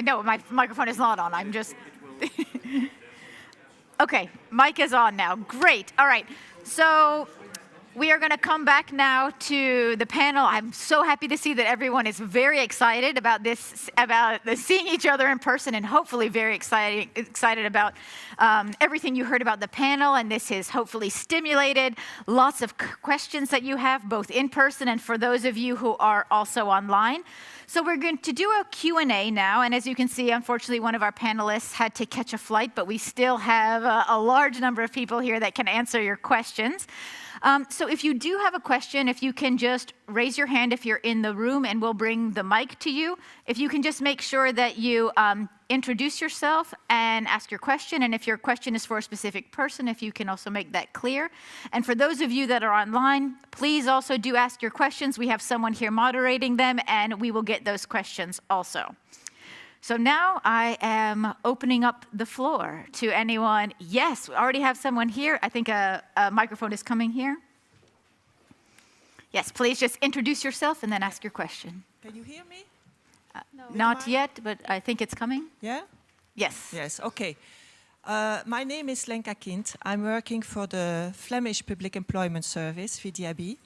No, my microphone is not on. I'm just... Okay, mic is on now. Great. All right. So we are going to come back now to the panel. I'm so happy to see that everyone is very excited about this, about seeing each other in person, and hopefully very excited about everything you heard about the panel. And this has hopefully stimulated lots of questions that you have, both in person and for those of you who are also online. So we're going to do a Q&A now, and as you can see, unfortunately, one of our panelists had to catch a flight, but we still have a large number of people here that can answer your questions. So if you do have a question, if you can just raise your hand if you're in the room, and we'll bring the mic to you. If you can just make sure that you introduce yourself and ask your question, and if your question is for a specific person, if you can also make that clear. And for those of you that are online, please also do ask your questions. We have someone here moderating them, and we will get those questions also. So now I am opening up the floor to anyone. Yes, we already have someone here. I think a microphone is coming here. Yes, please just introduce yourself and then ask your question. Can you hear me? No. Not yet, but I think it's coming. Yeah? Yes. Yes, okay. My name is Lenka Kind. I'm working for the Flemish Public Employment Service, VDIB.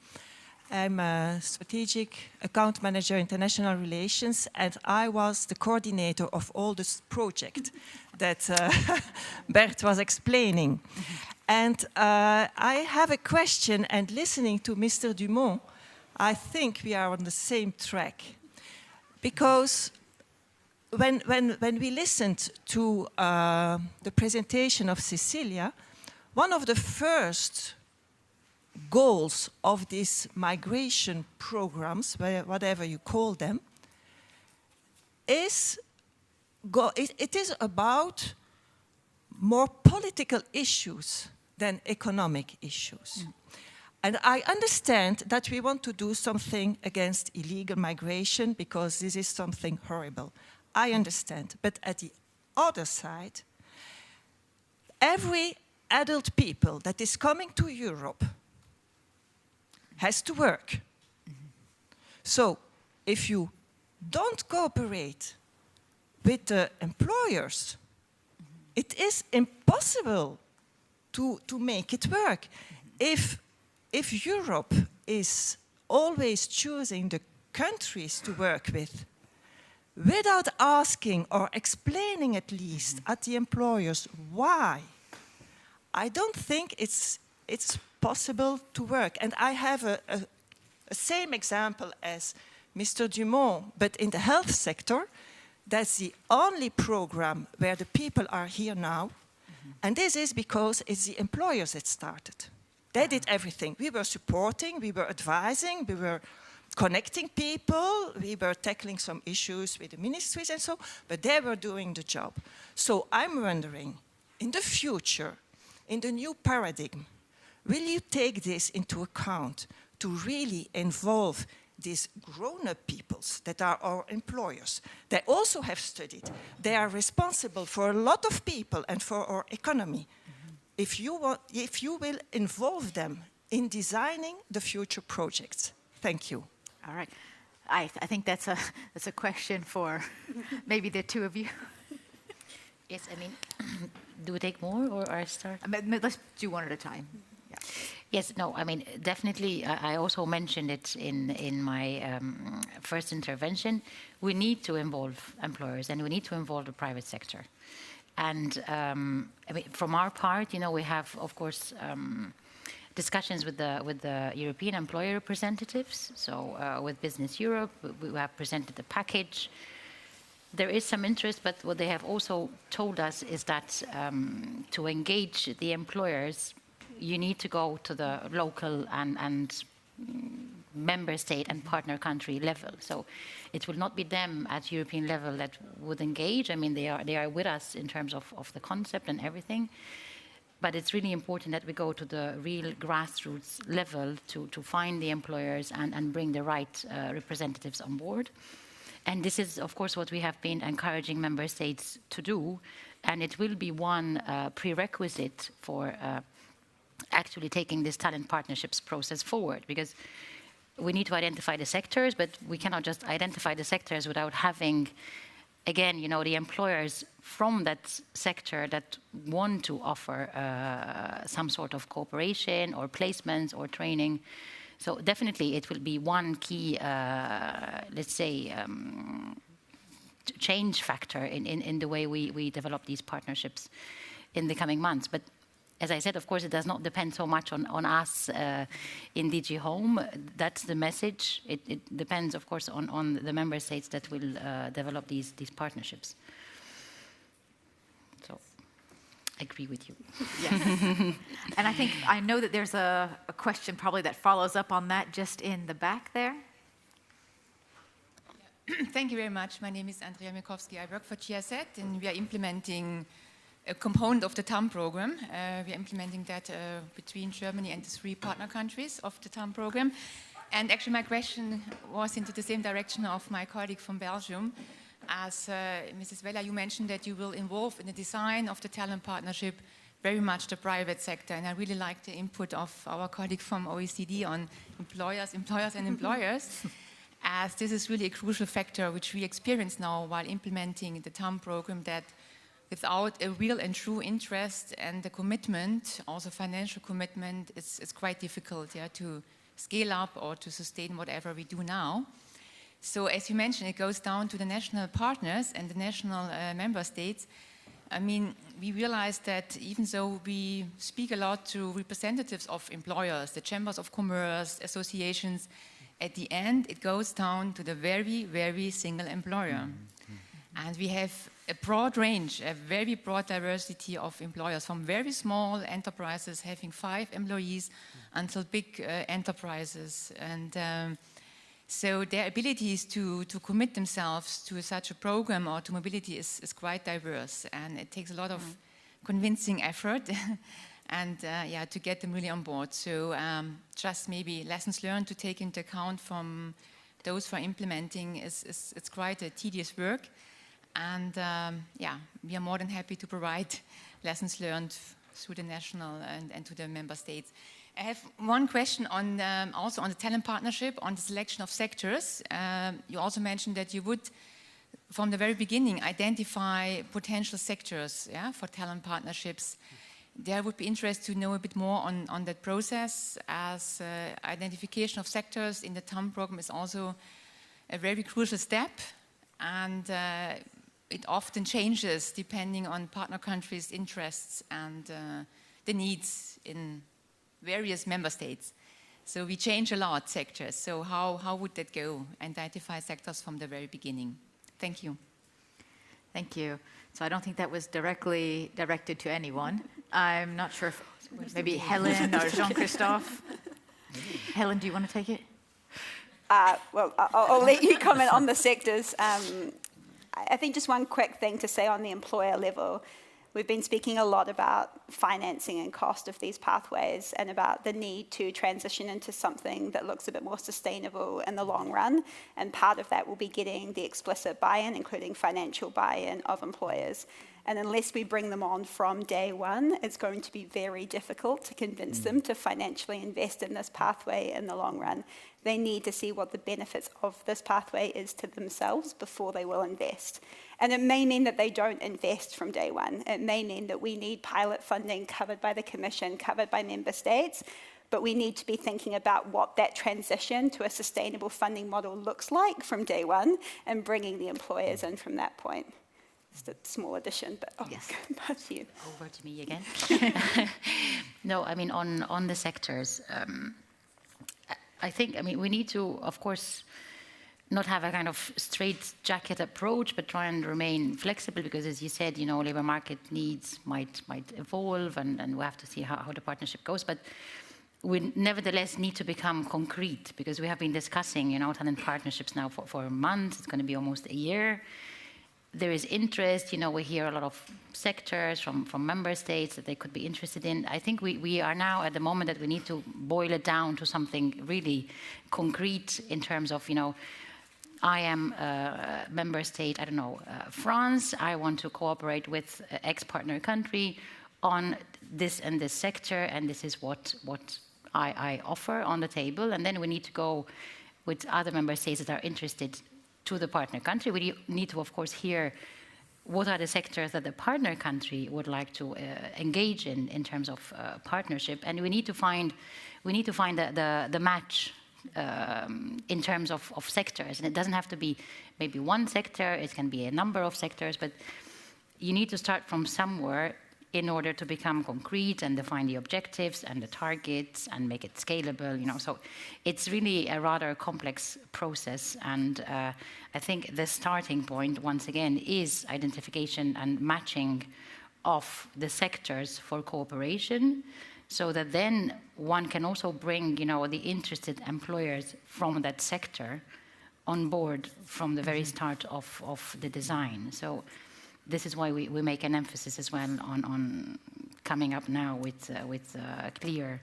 I'm a strategic account manager, international relations, and I was the coordinator of all this project that Bert was explaining. And I have a question, and listening to Mr. Dumont, I think we are on the same track. Because when we listened to the presentation of Cecilia, one of the first goals of these migration programs, whatever you call them, is it is about more political issues than economic issues. Mm. And I understand that we want to do something against illegal migration because this is something horrible. I understand. But at the other side, every adult people that is coming to Europe has to work. Mm-hmm. So if you don't cooperate with the employers, mm-hmm. it is impossible to make it work. Mm-hmm. If Europe is always choosing the countries to work with, without asking or explaining at least at the employers why, I don't think it's possible to work. And I have a same example as Mr. Dumont, but in the health sector, that's the only program where the people are here now. Mm-hmm. And this is because it's the employers that started. They did everything. We were supporting, we were advising, we were connecting people, we were tackling some issues with the ministries and so, but they were doing the job. So I'm wondering, in the future, in the new paradigm, will you take this into account to really involve these grown-up peoples that are our employers? They also have studied. They are responsible for a lot of people and for our economy. Mm-hmm. If you will involve them in designing the future projects. Thank you. All right. I think that's a question for maybe the two of you. Yes, I mean, do we take more or I start? Let's do one at a time. Yeah. Yes, no, I mean, definitely, I also mentioned it in my first intervention. We need to involve employers and we need to involve the private sector. And I mean, from our part, you know, we have, of course, discussions with the European employer representatives. So with Business Europe, we have presented the package. There is some interest, but what they have also told us is that to engage the employers, you need to go to the local and member state and partner country level. So it will not be them at European level that would engage. I mean, they are with us in terms of the concept and everything. But it's really important that we go to the real grassroots level to find the employers and bring the right representatives on board. And this is, of course, what we have been encouraging member states to do. And it will be one prerequisite for actually taking this talent partnerships process forward. Because we need to identify the sectors, but we cannot just identify the sectors without having again, the employers from that sector that want to offer some sort of cooperation or placements or training. So definitely it will be one key, let's say, change factor in the way we develop these partnerships in the coming months. But as I said, of course, it does not depend so much on us in DG Home. That's the message. It depends, of course, on the member states that will develop these partnerships. So, I agree with you. Yes. And I know that there's a question probably that follows up on that just in the back there. Thank you very much. My name is Andrea Mikowski. I work for GIZ, and we are implementing a component of the TAM program. We are implementing that between Germany and the 3 partner countries of the TAM program. And actually my question was into the same direction of my colleague from Belgium. As Mrs. Weller, you mentioned that you will involve in the design of the talent partnership very much the private sector. And I really like the input of our colleague from OECD on employers and employers, as this is really a crucial factor which we experience now while implementing the TAM program, that without a real and true interest and the commitment, also financial commitment, it's quite difficult to scale up or to sustain whatever we do now. So as you mentioned, it goes down to the national partners and the national member states. I mean, we realize that even though we speak a lot to representatives of employers, the chambers of commerce, associations, at the end it goes down to the very, very single employer. And we have a broad range, a very broad diversity of employers, from very small enterprises having 5 employees until big enterprises. And so their abilities to commit themselves to such a program or to mobility is quite diverse. And it takes a lot of convincing effort and to get them really on board. So just maybe lessons learned to take into account from those who are implementing it's quite a tedious work. And we are more than happy to provide lessons learned through the national and to the member states. I have one question on also on the talent partnership, on the selection of sectors. You also mentioned that you would, from the very beginning, identify potential sectors for talent partnerships. There would be interest to know a bit more on that process, as identification of sectors in the TAM program is also a very crucial step. And it often changes depending on partner countries' interests and the needs in various member states. So we change a lot sectors. So how would that go? Identify sectors from the very beginning. Thank you. Thank you. So I don't think that was directly directed to anyone. I'm not sure if maybe Helen or Jean-Christophe. Helen, do you want to take it? Well, I'll let you comment on the sectors. I think just one quick thing to say on the employer level. We've been speaking a lot about financing and cost of these pathways and about the need to transition into something that looks a bit more sustainable in the long run. And part of that will be getting the explicit buy-in, including financial buy-in of employers. And unless we bring them on from day one, it's going to be very difficult to convince them to financially invest in this pathway in the long run. They need to see what the benefits of this pathway is to themselves before they will invest. And it may mean that they don't invest from day one. It may mean that we need pilot funding covered by the Commission, covered by member states, but we need to be thinking about what that transition to a sustainable funding model looks like from day one and bringing the employers in from that point. Just a small addition, but yes. Back to you. Over to me again. No, I mean, on the sectors, I think, we need to, of course, not have a kind of straight-jacket approach, but try and remain flexible, because as you said, labor market needs might evolve, and we have to see how the partnership goes. But we nevertheless need to become concrete, because we have been discussing, talent partnerships now for months. It's going to be almost a year. There is interest, we hear a lot of sectors from member states that they could be interested in. I think we are now at the moment that we need to boil it down to something really concrete in terms of, I am a member state, I don't know, France. I want to cooperate with X partner country on this and this sector, and this is what I offer on the table. And then we need to go with other member states that are interested to the partner country. We need to, of course, hear what are the sectors that the partner country would like to engage in terms of partnership, and we need to find the match in terms of sectors. And it doesn't have to be maybe one sector; it can be a number of sectors. But you need to start from somewhere in order to become concrete and define the objectives and the targets and make it scalable. So it's really a rather complex process. And I think the starting point, once again, is identification and matching of the sectors for cooperation, so that then one can also bring, the interested employers from that sector on board from the very start of the design. So this is why we make an emphasis as well on coming up now with clear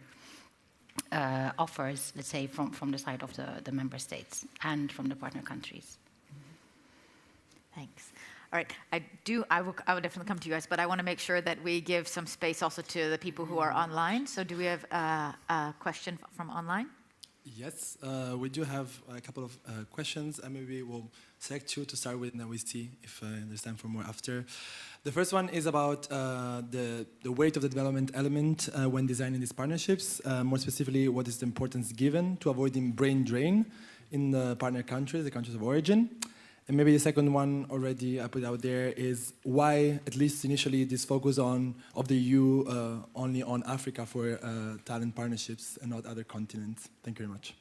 offers, let's say, from the side of the member states and from the partner countries. Thanks. All right, I will definitely come to you guys, but I want to make sure that we give some space also to the people who are online. So do we have a question from online? Yes, we do have a couple of questions, and maybe we'll select two to start with, and then we see if there's time for more after. The first one is about the weight of the development element when designing these partnerships. More specifically, what is the importance given to avoiding brain drain in the partner countries, the countries of origin? And maybe the second one already I put out there is why, at least initially, this focus of the EU only on Africa for talent partnerships and not other continents. Thank you very much.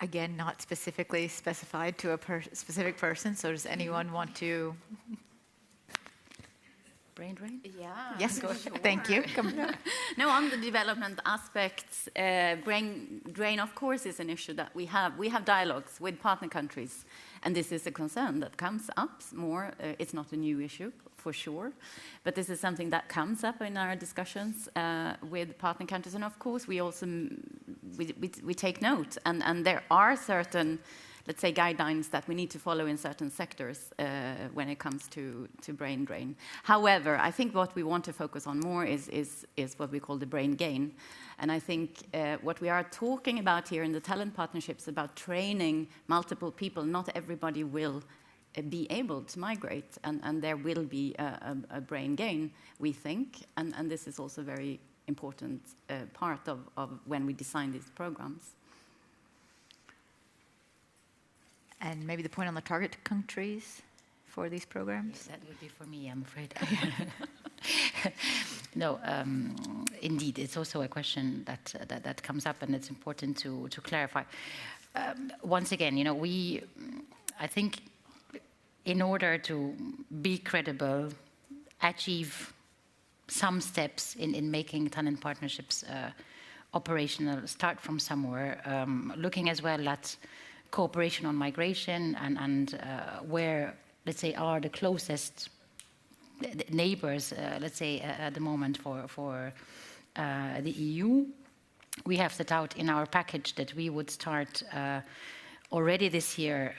Again, not specifically specified to a specific person. So does anyone want to? Brain drain? Yeah. Yes, go ahead. Sure. Thank you. No, on the development aspects, brain drain, of course, is an issue that we have. We have dialogues with partner countries, and this is a concern that comes up more. It's not a new issue, for sure, but this is something that comes up in our discussions with partner countries, and of course, we also we take note, and there are certain, let's say, guidelines that we need to follow in certain sectors when it comes to brain drain. However, I think what we want to focus on more is what we call the brain gain. And I think what we are talking about here in the talent partnerships about training multiple people, not everybody will be able to migrate, and there will be a brain gain, we think, and this is also a very important part of when we design these programs. And maybe the point on the target countries for these programs? That would be for me, I'm afraid. No, indeed, it's also a question that comes up, and it's important to clarify. Once again, I think in order to be credible, achieve some steps in making talent partnerships operational, start from somewhere, looking as well at cooperation on migration and where, let's say, are the closest neighbors, let's say, at the moment for the EU. We have set out in our package that we would start already this year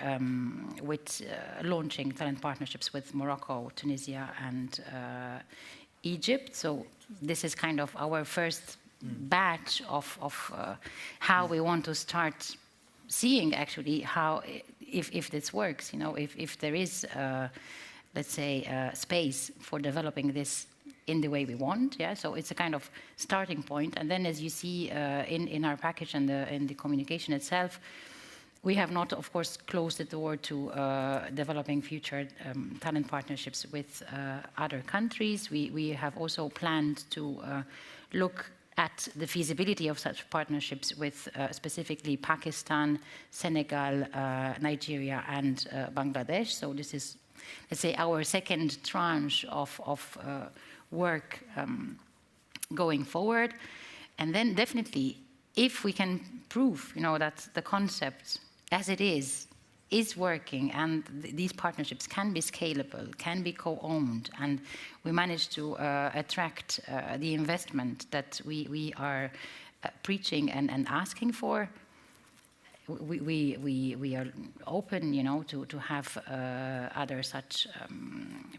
with launching talent partnerships with Morocco, Tunisia, and Egypt. So this is kind of our first batch of how we want to start seeing actually how, if this works, if there is, let's say, space for developing this in the way we want, yeah. So it's a kind of starting point, and then as you see in our package and in the communication itself, we have not, of course, closed the door to developing future talent partnerships with other countries. We have also planned to look at the feasibility of such partnerships with specifically Pakistan, Senegal, Nigeria, and Bangladesh. So this is, let's say, our second tranche of work going forward. And then definitely, if we can prove, that the concept as it is working, and these partnerships can be scalable, can be co-owned, and we manage to attract the investment that we are preaching and asking for, we are open, to have other such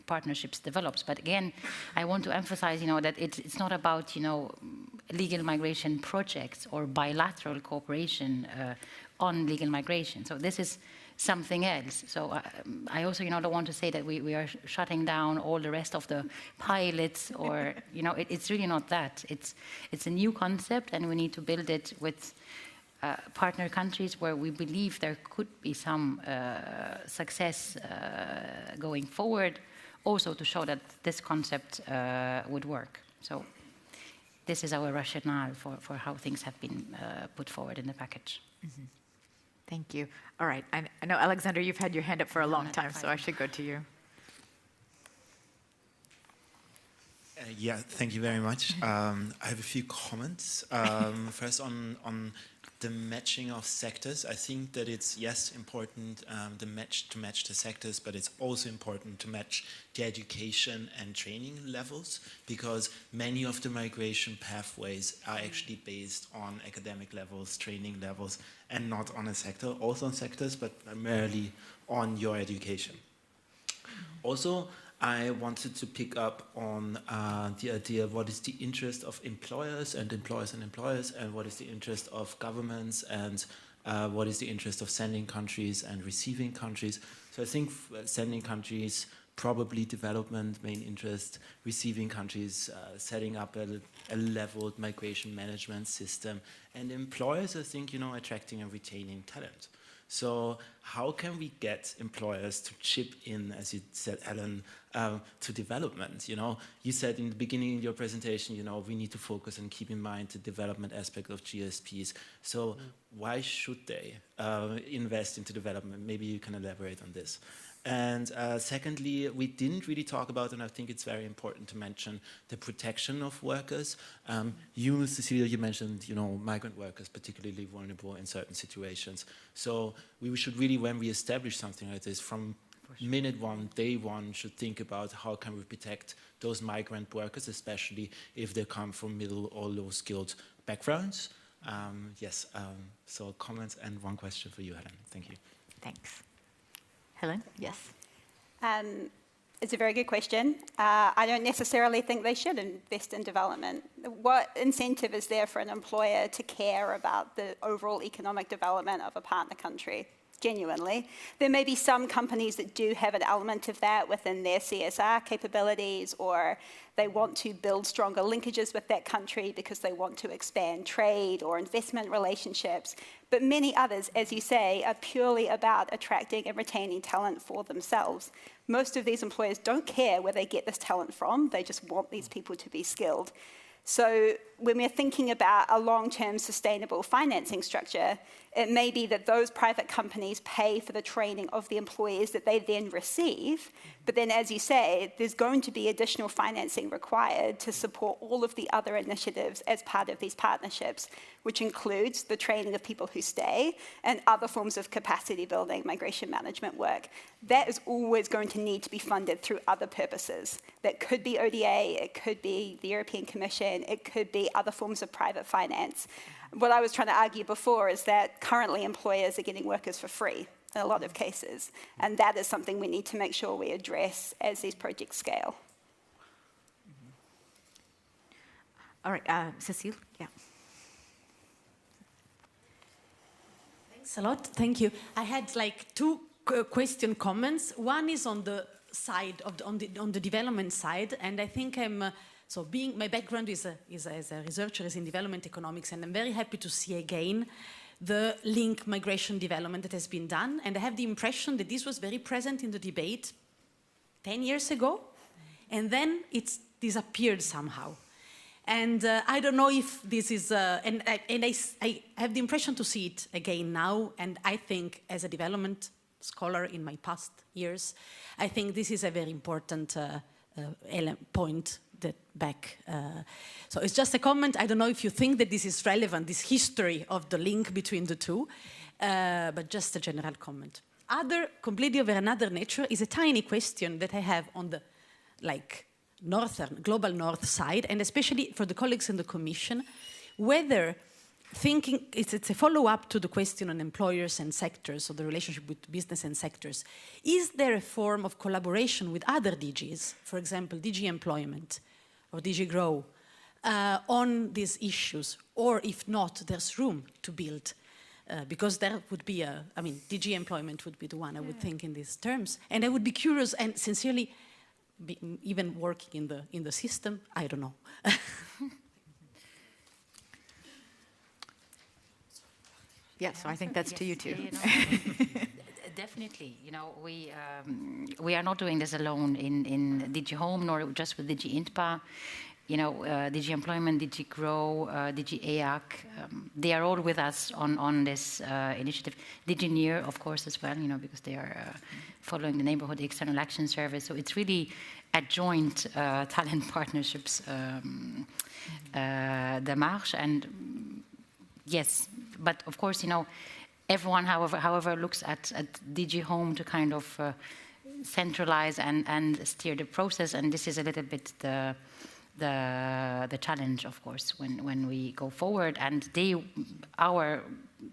partnerships developed. But again, I want to emphasize, that it's not about, legal migration projects or bilateral cooperation on legal migration. So this is something else. So I also, don't want to say that we are shutting down all the rest of the pilots, or, it's really not that. It's a new concept, and we need to build it with partner countries where we believe there could be some success going forward, also to show that this concept would work. So this is our rationale for how things have been put forward in the package. Mm-hmm. Thank you. All right. I know, Alexander, you've had your hand up for a long time, so I should go to you. Yeah, thank you very much. I have a few comments. First, on the matching of sectors. I think that it's, yes, important to match the sectors, but it's also important to match the education and training levels, because many of the migration pathways are actually based on academic levels, training levels, and not on a sector, also on sectors, but primarily on your education. Also, I wanted to pick up on the idea of what is the interest of employers, and what is the interest of governments, and what is the interest of sending countries and receiving countries. So I think sending countries, probably development, main interest, receiving countries, setting up a leveled migration management system, and employers, I think, attracting and retaining talent. So how can we get employers to chip in, as you said, Ellen, to development? You said in the beginning of your presentation, we need to focus and keep in mind the development aspect of GSPs. So why should they invest into development? Maybe you can elaborate on this. And secondly, we didn't really talk about, and I think it's very important to mention, the protection of workers. You, Cecilia, you mentioned, migrant workers, particularly vulnerable in certain situations. So we should really, when we establish something like this, from minute one, day one, should think about how can we protect those migrant workers, especially if they come from middle or low-skilled backgrounds. So comments and one question for you, Helen. Thank you. Thanks. Helen? Yes. It's a very good question. I don't necessarily think they should invest in development. What incentive is there for an employer to care about the overall economic development of a partner country? Genuinely. There may be some companies that do have an element of that within their CSR capabilities, or they want to build stronger linkages with that country because they want to expand trade or investment relationships. But many others, as you say, are purely about attracting and retaining talent for themselves. Most of these employers don't care where they get this talent from. They just want these people to be skilled. So when we're thinking about a long-term sustainable financing structure, it may be that those private companies pay for the training of the employees that they then receive. But then, as you say, there's going to be additional financing required to support all of the other initiatives as part of these partnerships, which includes the training of people who stay and other forms of capacity building, migration management work. That is always going to need to be funded through other purposes. That could be ODA, it could be the European Commission, it could be other forms of private finance. What I was trying to argue before is that currently employers are getting workers for free in a lot of cases, and that is something we need to make sure we address as these projects scale. All right, Cecile, yeah. Thanks a lot, thank you. I had two comments. One is on the side of on the development side, and I think my background is as a researcher is in development economics, and I'm very happy to see again the link migration development that has been done. And I have the impression that this was very present in the debate 10 years ago, and then it's disappeared somehow. And I don't know if this is, and I have the impression to see it again now, and I think as a development scholar in my past years, I think this is a very important point that back. So it's just a comment. I don't know if you think that this is relevant, this history of the link between the two, but just a general comment. Completely of another nature is a tiny question that I have on the global north side, and especially for the colleagues in the Commission, whether thinking, it's a follow-up to the question on employers and sectors, so the relationship with business and sectors. Is there a form of collaboration with other DGs, for example, DG Employment or DG Grow, on these issues? Or if not, there's room to build because that would be I mean, DG employment would be the one I would think in these terms. And I would be curious and sincerely, even working in the system, I don't know. Yeah, so I think that's to you too. Definitely, we are not doing this alone in DG Home nor just with DG INTPA. DG Employment, DG Grow, DG EAC, they are all with us on this initiative. DG NEAR, of course, as well, because they are following the Neighborhood External Action Service. So it's really a joint talent partnerships démarche. And yes, but of course, everyone, however, looks at DG Home to kind of centralize and steer the process. And this is a little bit the challenge, of course, when we go forward. And our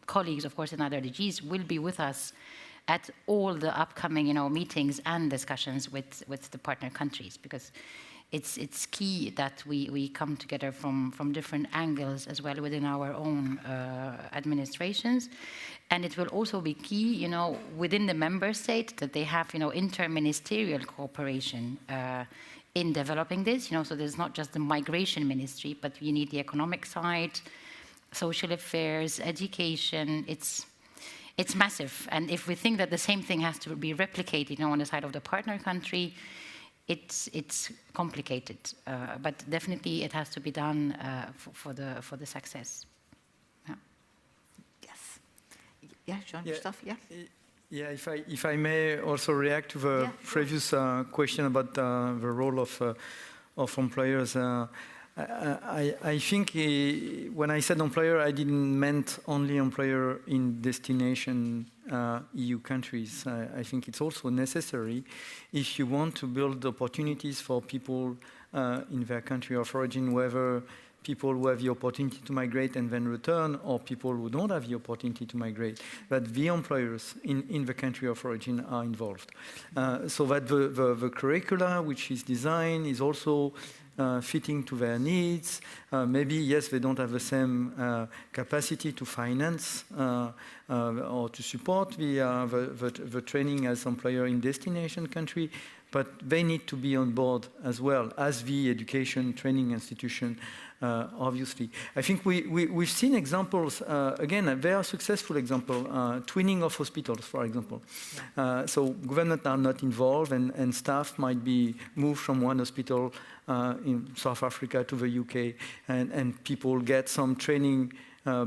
colleagues, of course, in other DGs will be with us at all the upcoming, meetings and discussions with the partner countries, because it's key that we come together from different angles as well within our own administrations. And it will also be key, within the member state that they have, inter-ministerial cooperation in developing this, so there's not just the migration ministry, but you need the economic side, social affairs, education. It's massive. And if we think that the same thing has to be replicated, on the side of the partner country, it's complicated. But definitely it has to be done for the success. Yeah. Yes. Yeah, Jean-Christophe, yeah. Yeah, if I may also react to the previous question about the role of employers. I think when I said employer, I didn't meant only employer in destination EU countries. I think it's also necessary if you want to build opportunities for people in their country of origin, whether people who have the opportunity to migrate and then return, or people who don't have the opportunity to migrate, that the employers in the country of origin are involved. So that the curricula which is designed is also fitting to their needs. Maybe, yes, they don't have the same capacity to finance or to support the training as employer in destination country, but they need to be on board as well as the education training institution, obviously. I think we've seen examples, again, a very successful example, twinning of hospitals, for example. So government are not involved, and staff might be moved from one hospital in South Africa to the UK, and people get some training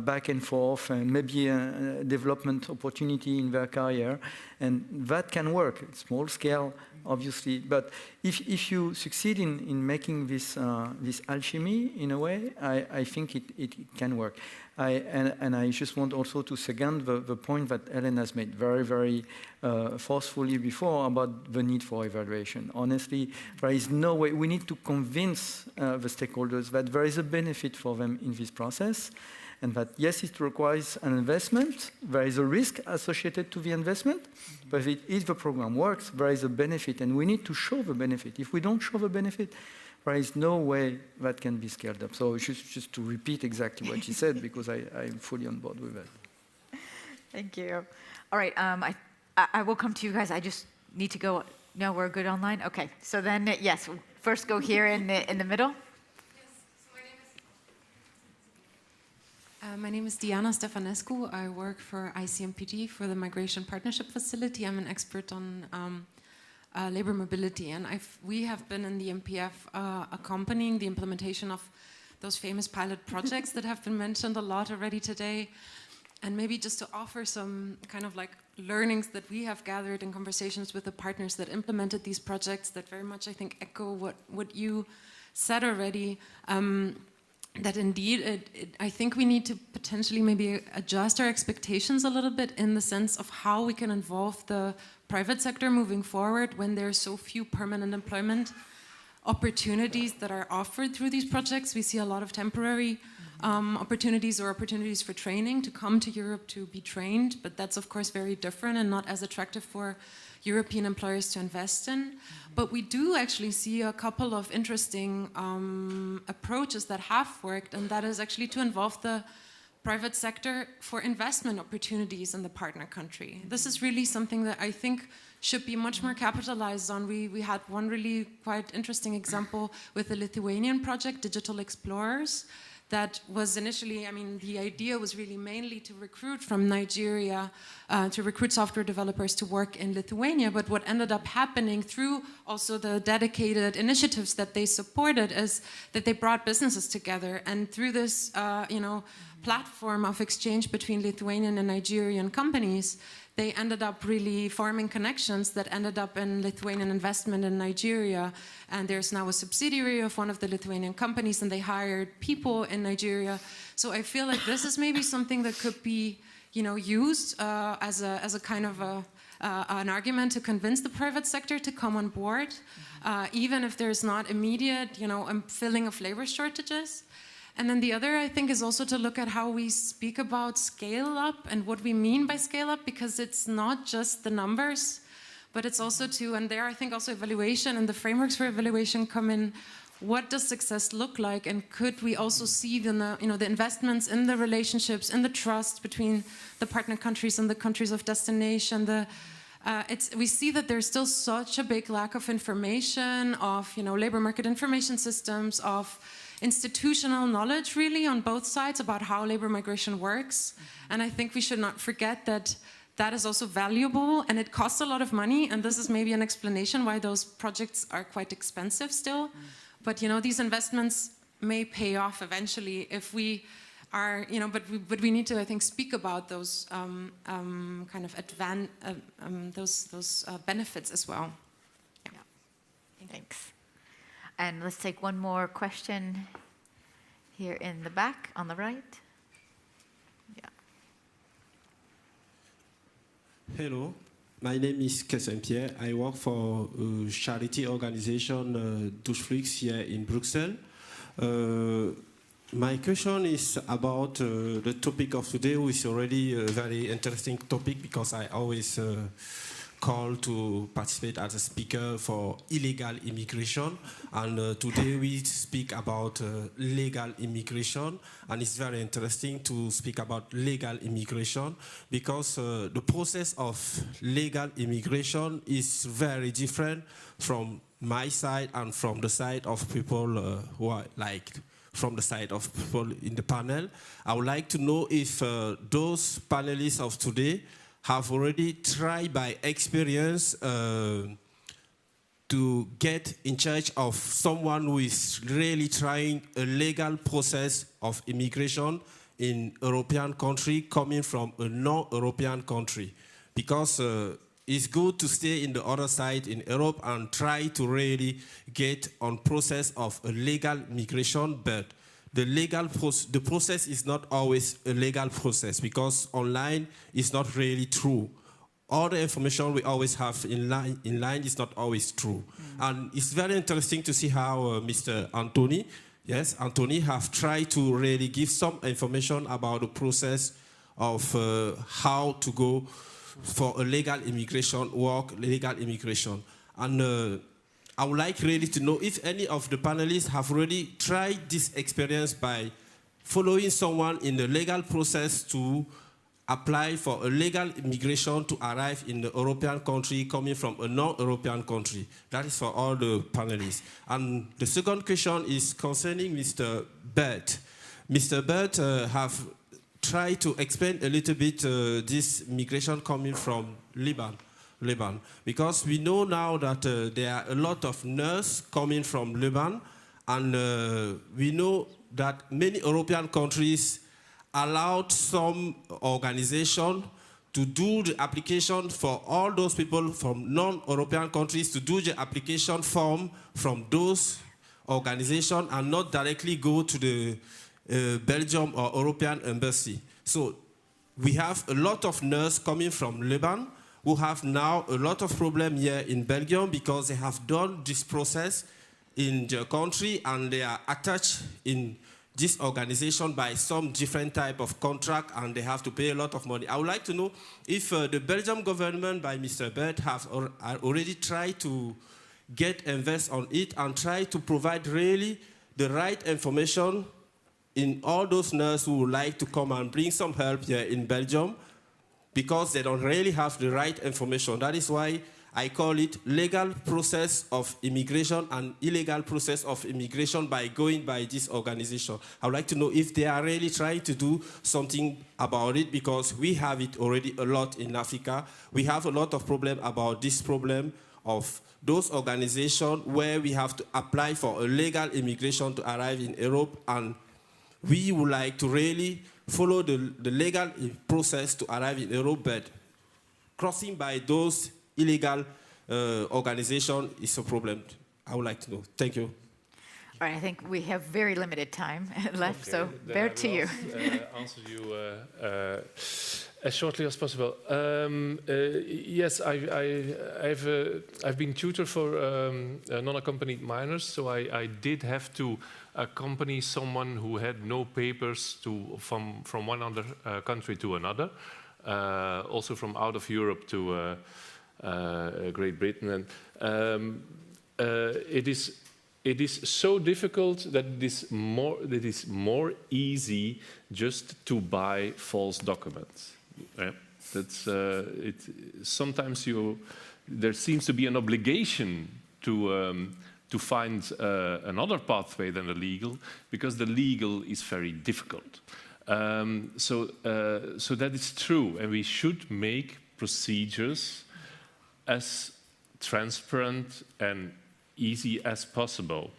back and forth, and maybe a development opportunity in their career, and that can work. It's small scale, obviously, but if you succeed in making this alchemy in a way, I think it can work. And I just want also to second the point that Ellen has made very, very forcefully before about the need for evaluation. Honestly, there is no way. We need to convince the stakeholders that there is a benefit for them in this process, and that, yes, it requires an investment. There is a risk associated to the investment, but if the program works, there is a benefit, and we need to show the benefit. If we don't show the benefit, there is no way that can be scaled up. So just to repeat exactly what she said, because I'm fully on board with that. Thank you. All right, I will come to you guys. I just need to go. No, we're good online? Okay, so then, yes, we'll first go here in the middle. My name is Diana Stefanescu. I work for ICMPD, for the Migration Partnership Facility. I'm an expert on labor mobility, and we have been in the MPF accompanying the implementation of those famous pilot projects that have been mentioned a lot already today. And maybe just to offer some kind of like learnings that we have gathered in conversations with the partners that implemented these projects that very much, I think, echo what you said already. That indeed, I think we need to potentially maybe adjust our expectations a little bit in the sense of how we can involve the private sector moving forward when there are so few permanent employment opportunities that are offered through these projects. We see a lot of temporary opportunities or opportunities for training to come to Europe to be trained, but that's of course very different and not as attractive for European employers to invest in. But we do actually see a couple of interesting approaches that have worked, and that is actually to involve the private sector for investment opportunities in the partner country. This is really something that I think should be much more capitalized on. We had one really quite interesting example with the Lithuanian project, Digital Explorers, that was initially, I mean, the idea was really mainly to recruit from Nigeria, to recruit software developers to work in Lithuania. But what ended up happening through also the dedicated initiatives that they supported is that they brought businesses together. And through this, platform of exchange between Lithuanian and Nigerian companies, they ended up really forming connections that ended up in Lithuanian investment in Nigeria. And there's now a subsidiary of one of the Lithuanian companies, and they hired people in Nigeria. So I feel like this is maybe something that could be, used as a kind of an argument to convince the private sector to come on board, even if there's not immediate, filling of labor shortages. And then the other, I think, is also to look at how we speak about scale up and what we mean by scale up, because it's not just the numbers, but it's also and there I think also evaluation and the frameworks for evaluation come in. What does success look like? And could we also see the investments in the relationships, in the trust between the partner countries and the countries of destination? We see that there's still such a big lack of information, of labor market information systems, of institutional knowledge really on both sides about how labor migration works. And I think we should not forget that that is also valuable and it costs a lot of money. And this is maybe an explanation why those projects are quite expensive still. But these investments may pay off eventually if we are, but we need to, I think, speak about those kind of those benefits as well. Yeah. Thanks. And let's take one more question here in the back, on the right. Yeah. Hello, my name is Kesem Pierre. I work for a charity organization, Doucheflux, here in Brussels. My question is about the topic of today, which is already a very interesting topic because I always call to participate as a speaker for illegal immigration, and today we speak about legal immigration, and it's very interesting to speak about legal immigration because the process of legal immigration is very different from my side and from the side of people who are from the side of people in the panel. I would like to know if those panelists of today have already tried by experience to get in charge of someone who is really trying a legal process of immigration in European country coming from a non-European country. Because it's good to stay in the other side in Europe and try to really get on process of a legal migration, but the process is not always a legal process because online is not really true. All the information we always have in line is not always true. And it's very interesting to see how Mr. Anthony have tried to really give some information about the process of how to go for a legal immigration, legal immigration. And I would like really to know if any of the panelists have already tried this experience by following someone in the legal process to apply for a legal immigration to arrive in the European country coming from a non-European country. That is for all the panelists. And the second question is concerning Mr. Bird. Mr. Bird have tried to explain a little bit this migration coming from Lebanon, because we know now that there are a lot of nurses coming from Lebanon, and we know that many European countries allowed some organization to do the application for all those people from non-European countries to do the application form from those organizations and not directly go to the Belgium or European embassy. So we have a lot of nurses coming from Lebanon who have now a lot of problem here in Belgium because they have done this process in their country and they are attached in this organization by some different type of contract and they have to pay a lot of money. I would like to know if the Belgian government by Mr. Bird have already tried to invest on it and try to provide really the right information in all those nurses who would like to come and bring some help here in Belgium because they don't really have the right information. That is why I call it legal process of immigration and illegal process of immigration by going by this organization. I would like to know if they are really trying to do something about it, because we have it already a lot in Africa. We have a lot of problem about this problem of those organizations where we have to apply for a legal immigration to arrive in Europe, and we would like to really follow the legal process to arrive in Europe, but crossing by those illegal organization is a problem. I would like to know. Thank you. All right, I think we have very limited time left, Okay, so then bear I to will you. Answer you as shortly as possible. Yes, I've been tutor for non-accompanied minors, so I did have to accompany someone who had no papers from one other country to another, also from out of Europe to Great Britain. And it is so difficult that it is more easy just to buy false documents. That's sometimes there seems to be an obligation to find another pathway than the legal, because the legal is very difficult. So that is true, and we should make procedures as transparent and easy as possible.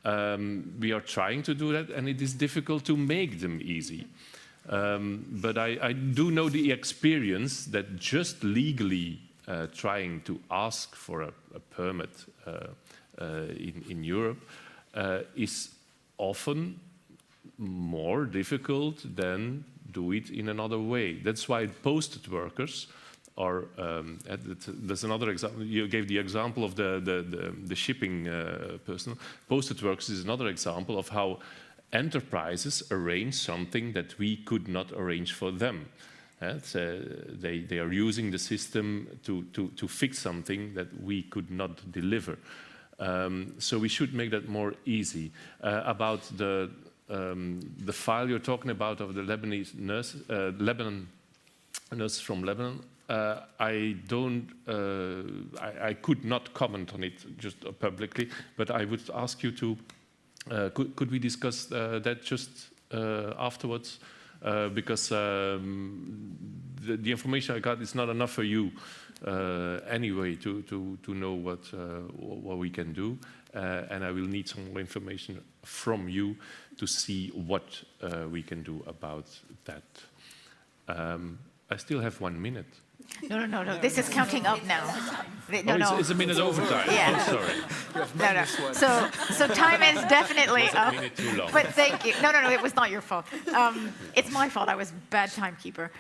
We are trying to do that, and it is difficult to make them easy. But I do know the experience that just legally trying to ask for a permit in Europe is often more difficult than do it in another way. That's why posted workers are, there's another example. You gave the example of the shipping person. Posted workers is another example of how enterprises arrange something that we could not arrange for them. They are using the system to fix something that we could not deliver. So we should make that more easy. About the file you're talking about of the Lebanese nurse, nurse from Lebanon, I could not comment on it just publicly, but I would ask you to, could we discuss that just afterwards? Because the information I got is not enough for you anyway to know what we can do, and I will need some more information from you to see what we can do about that. I still have 1 minute. No. This is counting up now. No. It's a minute overtime. Yeah. Oh, sorry. No. So time is definitely up. Too long. But thank you. No. It was not your fault. It's my fault. I was bad timekeeper.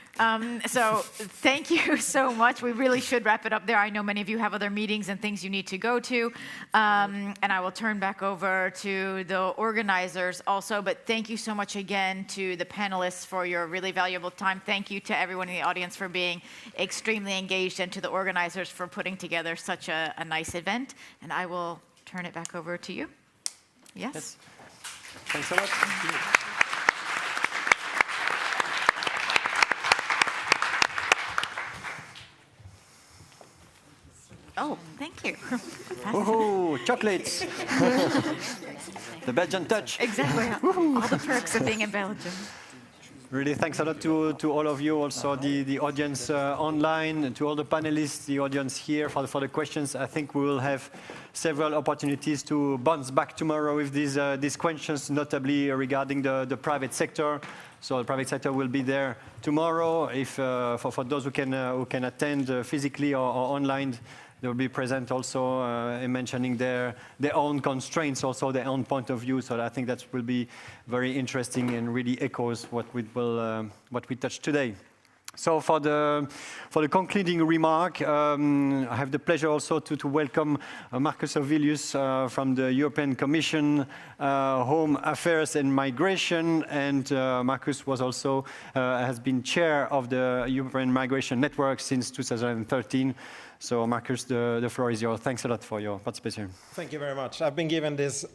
So thank you so much. We really should wrap it up there. I know many of you have other meetings and things you need to go to. And I will turn back over to the organizers also. But thank you so much again to the panelists for your really valuable time. Thank you to everyone in the audience for being extremely engaged, and to the organizers for putting together such a nice event. And I will turn it back over to you. Yes. Thanks a lot. Oh, thank you. Woohoo, chocolates. The Belgian touch. Exactly. All the perks of being in Belgium. Really, thanks a lot to all of you, also the audience online, and to all the panelists, the audience here for the questions. I think we will have several opportunities to bounce back tomorrow with these questions, notably regarding the private sector. So the private sector will be there tomorrow. If for those who can attend physically or online, they will be present also mentioning their own constraints, also their own point of view. So I think that will be very interesting and really echoes what we touched today. So for the concluding remark, I have the pleasure also to welcome Marcus Aurelius from the European Commission, Home Affairs and Migration, and Marcus was also has been chair of the European Migration Network since 2013. So Marcus, the floor is yours. Thanks a lot for your participation. Thank you very much. I've been given this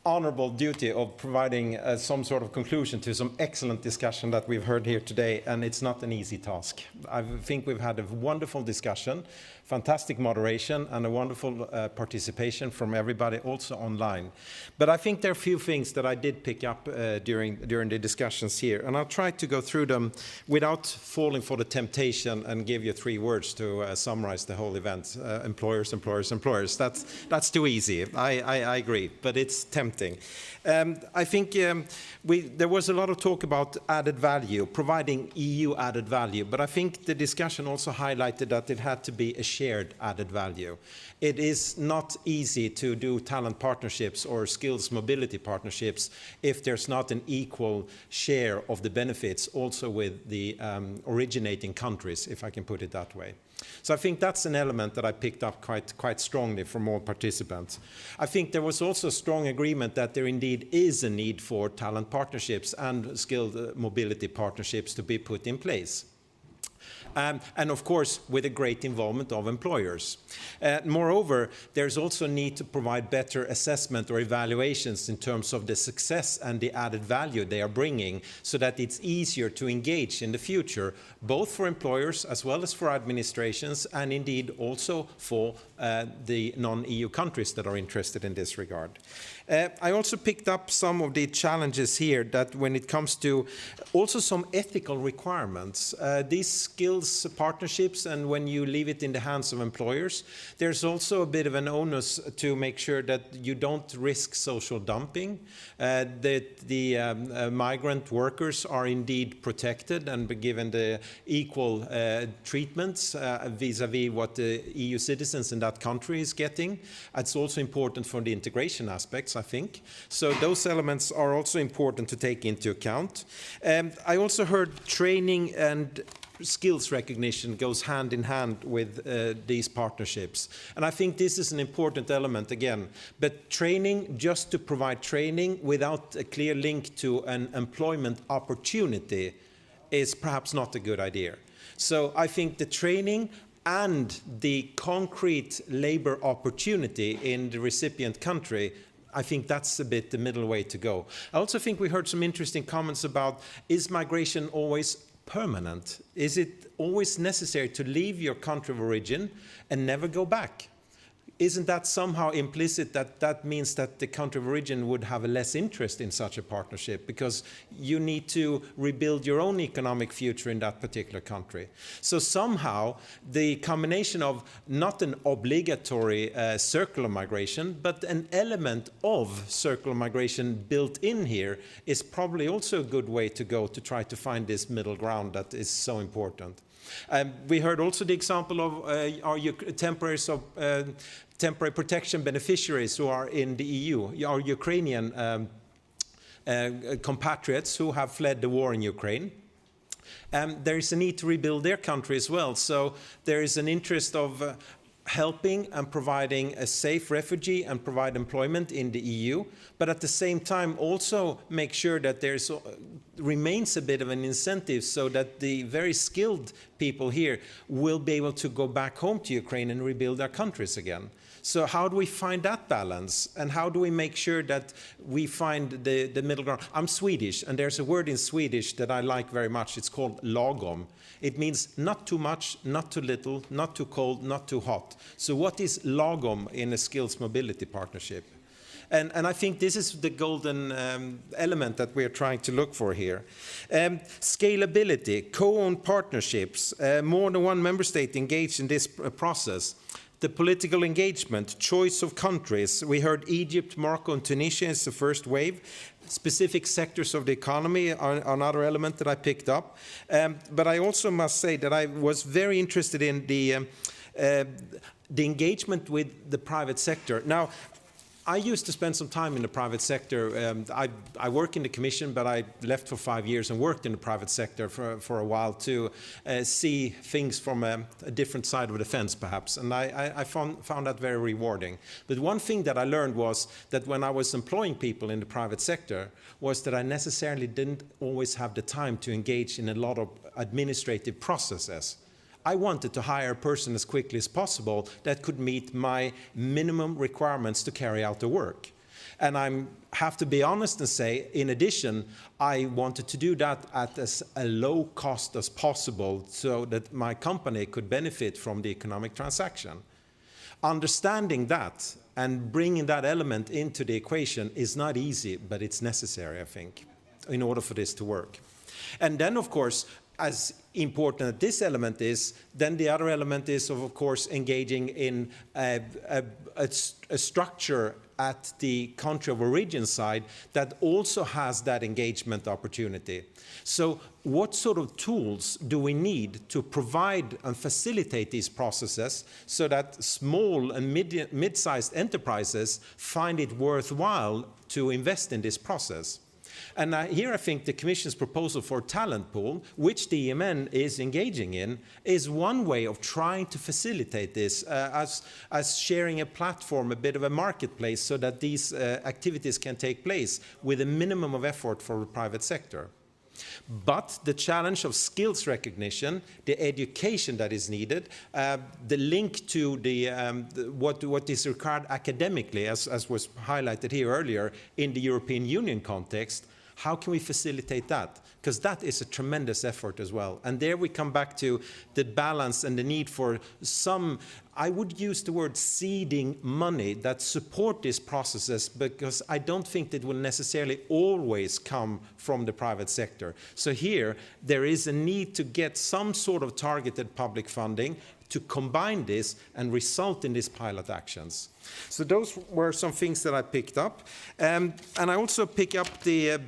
honorable duty of providing some sort of conclusion to some excellent discussion that we've heard here today, and it's not an easy task. I think we've had a wonderful discussion, fantastic moderation, and a wonderful participation from everybody, also online. But I think there are a few things that I did pick up during the discussions here, and I'll try to go through them without falling for the temptation and give you 3 words to summarize the whole event. Employers, employers, employers. That's too easy. I agree, but it's tempting. I think there was a lot of talk about added value, providing EU added value, but I think the discussion also highlighted that it had to be a shared added value. It is not easy to do talent partnerships or skills mobility partnerships if there's not an equal share of the benefits also with the originating countries, if I can put it that way. So I think that's an element that I picked up quite strongly from all participants. I think there was also strong agreement that there indeed is a need for talent partnerships and skilled mobility partnerships to be put in place. And of course, with a great involvement of employers. Moreover, there's also a need to provide better assessment or evaluations in terms of the success and the added value they are bringing, so that it's easier to engage in the future, both for employers as well as for administrations, and indeed also for the non-EU countries that are interested in this regard. I also picked up some of the challenges here that when it comes to also some ethical requirements. These skills partnerships, and when you leave it in the hands of employers, there's also a bit of an onus to make sure that you don't risk social dumping, that the migrant workers are indeed protected and be given the equal treatments vis-à-vis what the EU citizens in that country is getting. It's also important for the integration aspects, I think. So those elements are also important to take into account. I also heard training and skills recognition goes hand in hand with these partnerships. And I think this is an important element again. But training, just to provide training without a clear link to an employment opportunity is perhaps not a good idea. So I think the training and the concrete labor opportunity in the recipient country, I think that's a bit the middle way to go. I also think we heard some interesting comments about, is migration always permanent? Is it always necessary to leave your country of origin and never go back? Isn't that somehow implicit that that means that the country of origin would have a less interest in such a partnership because you need to rebuild your own economic future in that particular country? So somehow the combination of not an obligatory circular migration, but an element of circular migration built in here is probably also a good way to go to try to find this middle ground that is so important. We heard also the example of our temporary protection beneficiaries who are in the EU, our Ukrainian compatriots who have fled the war in Ukraine. There is a need to rebuild their country as well. So there is an interest of helping and providing a safe refugee and provide employment in the EU, but at the same time also make sure that there remains a bit of an incentive so that the very skilled people here will be able to go back home to Ukraine and rebuild their countries again. So how do we find that balance? And how do we make sure that we find the middle ground? I'm Swedish, and there's a word in Swedish that I like very much. It's called lagom. It means not too much, not too little, not too cold, not too hot. So what is lagom in a skills mobility partnership? And I think this is the golden element that we're trying to look for here. Scalability, co-owned partnerships, more than one member state engaged in this process. The political engagement, choice of countries. We heard Egypt, Morocco, and Tunisia is the first wave. Specific sectors of the economy are another element that I picked up. But I also must say that I was very interested in the engagement with the private sector. Now, I used to spend some time in the private sector. I work in the Commission, but I left for 5 years and worked in the private sector for a while to see things from a different side of the fence, perhaps. And I found that very rewarding. But one thing that I learned was that when I was employing people in the private sector was that I necessarily didn't always have the time to engage in a lot of administrative processes. I wanted to hire a person as quickly as possible that could meet my minimum requirements to carry out the work. And I have to be honest and say, in addition, I wanted to do that at as a low cost as possible so that my company could benefit from the economic transaction. Understanding that and bringing that element into the equation is not easy, but it's necessary, I think, in order for this to work. And then, of course, as important as this element is, then the other element is, of course, engaging in a structure at the country of origin side that also has that engagement opportunity. So what sort of tools do we need to provide and facilitate these processes so that small and mid-sized enterprises find it worthwhile to invest in this process? And here I think the Commission's proposal for a talent pool, which the EMN is engaging in, is one way of trying to facilitate this as sharing a platform, a bit of a marketplace, so that these activities can take place with a minimum of effort for the private sector. But the challenge of skills recognition, the education that is needed, the link to what is required academically, as was highlighted here earlier, in the European Union context, how can we facilitate that? Because that is a tremendous effort as well. And there we come back to the balance and the need for some, I would use the word seeding money that support these processes, because I don't think that will necessarily always come from the private sector. So here, there is a need to get some sort of targeted public funding to combine this and result in these pilot actions. So those were some things that I picked up. And I also pick up the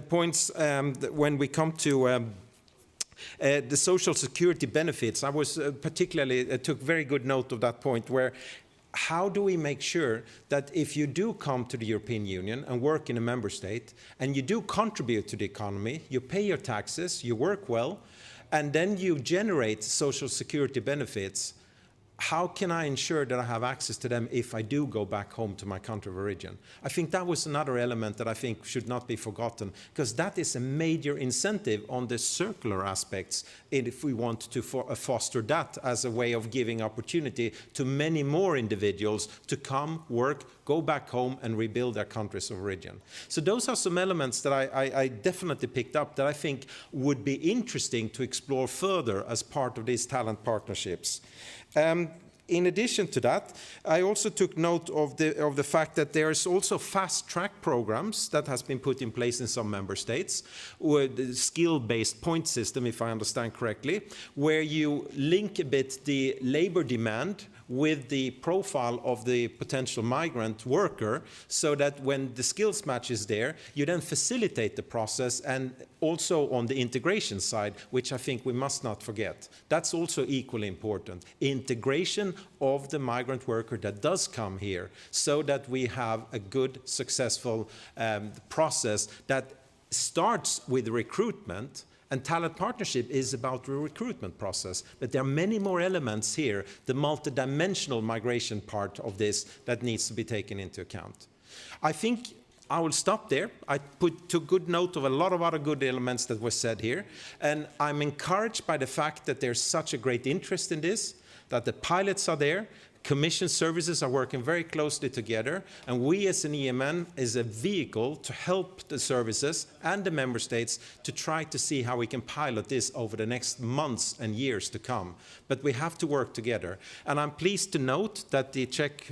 points when we come to the social security benefits. I was particularly took very good note of that point, where how do we make sure that if you do come to the European Union and work in a member state and you do contribute to the economy, you pay your taxes, you work well, and then you generate social security benefits, how can I ensure that I have access to them if I do go back home to my country of origin? I think that was another element that I think should not be forgotten, because that is a major incentive on the circular aspects, and if we want to foster that as a way of giving opportunity to many more individuals to come, work, go back home and rebuild their countries of origin. So those are some elements that I definitely picked up that I think would be interesting to explore further as part of these talent partnerships. In addition to that, I also took note of the fact that there's also fast-track programs that has been put in place in some member states, with the skill-based point system, if I understand correctly, where you link a bit the labor demand with the profile of the potential migrant worker, so that when the skills match is there, you then facilitate the process, and also on the integration side, which I think we must not forget. That's also equally important. Integration of the migrant worker that does come here, so that we have a good, successful process that starts with recruitment. And talent partnership is about the recruitment process. But there are many more elements here, the multidimensional migration part of this, that needs to be taken into account. I think I will stop there. I took good note of a lot of other good elements that were said here. And I'm encouraged by the fact that there's such a great interest in this, that the pilots are there. Commission services are working very closely together, and we as an EMN is a vehicle to help the services and the member states to try to see how we can pilot this over the next months and years to come. But we have to work together. And I'm pleased to note that the Czech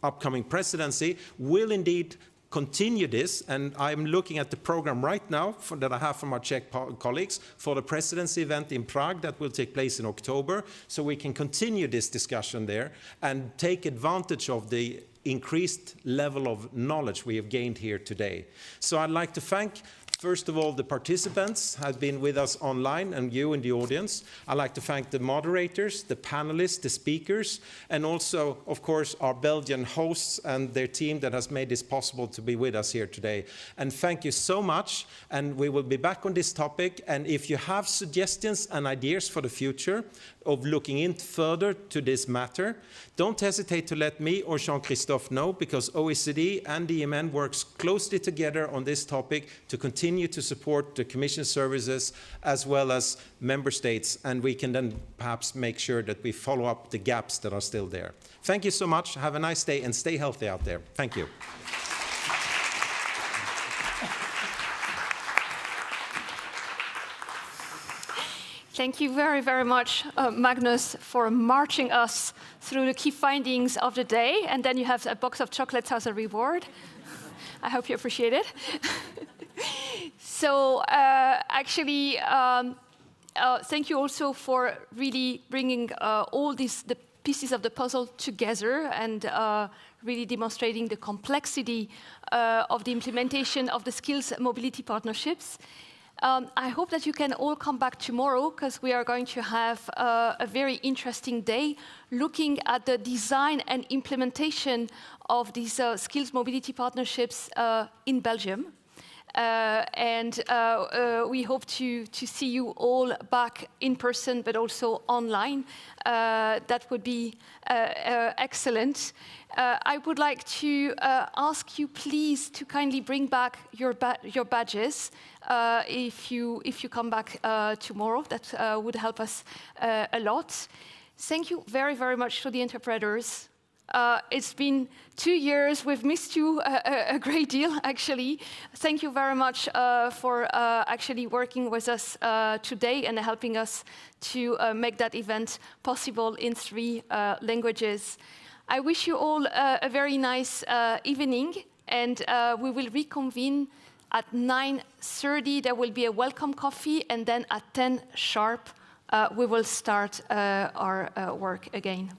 upcoming presidency will indeed continue this, and I'm looking at the program right now that I have from our Czech colleagues for the presidency event in Prague that will take place in October, so we can continue this discussion there and take advantage of the increased level of knowledge we have gained here today. So I'd like to thank, first of all, the participants who have been with us online, and you in the audience. I'd like to thank the moderators, the panelists, the speakers, and also, of course, our Belgian hosts and their team that has made this possible to be with us here today. And thank you so much, and we will be back on this topic. And if you have suggestions and ideas for the future of looking in further to this matter, don't hesitate to let me or Jean-Christophe know, because OECD and the EMN works closely together on this topic to continue to support the Commission services as well as member states, and we can then perhaps make sure that we follow up the gaps that are still there. Thank you so much. Have a nice day and stay healthy out there. Thank you. Thank you very, very much, Magnus, for marching us through the key findings of the day. And then you have a box of chocolates as a reward. I hope you appreciate it. So thank you also for really bringing the pieces of the puzzle together and really demonstrating the complexity of the implementation of the skills mobility partnerships. I hope that you can all come back tomorrow because we are going to have a very interesting day looking at the design and implementation of these skills mobility partnerships in Belgium. We hope to see you all back in person, but also online. That would be excellent. I would like to ask you, please, to kindly bring back your badges if you come back tomorrow. That would help us a lot. Thank you very, very much to the interpreters. It's been 2 years. We've missed you a great deal, actually. Thank you very much for actually working with us today and helping us to make that event possible in 3 languages. I wish you all a very nice evening, and we will reconvene at 9:30. There will be a welcome coffee, and then at 10 sharp, we will start our work again.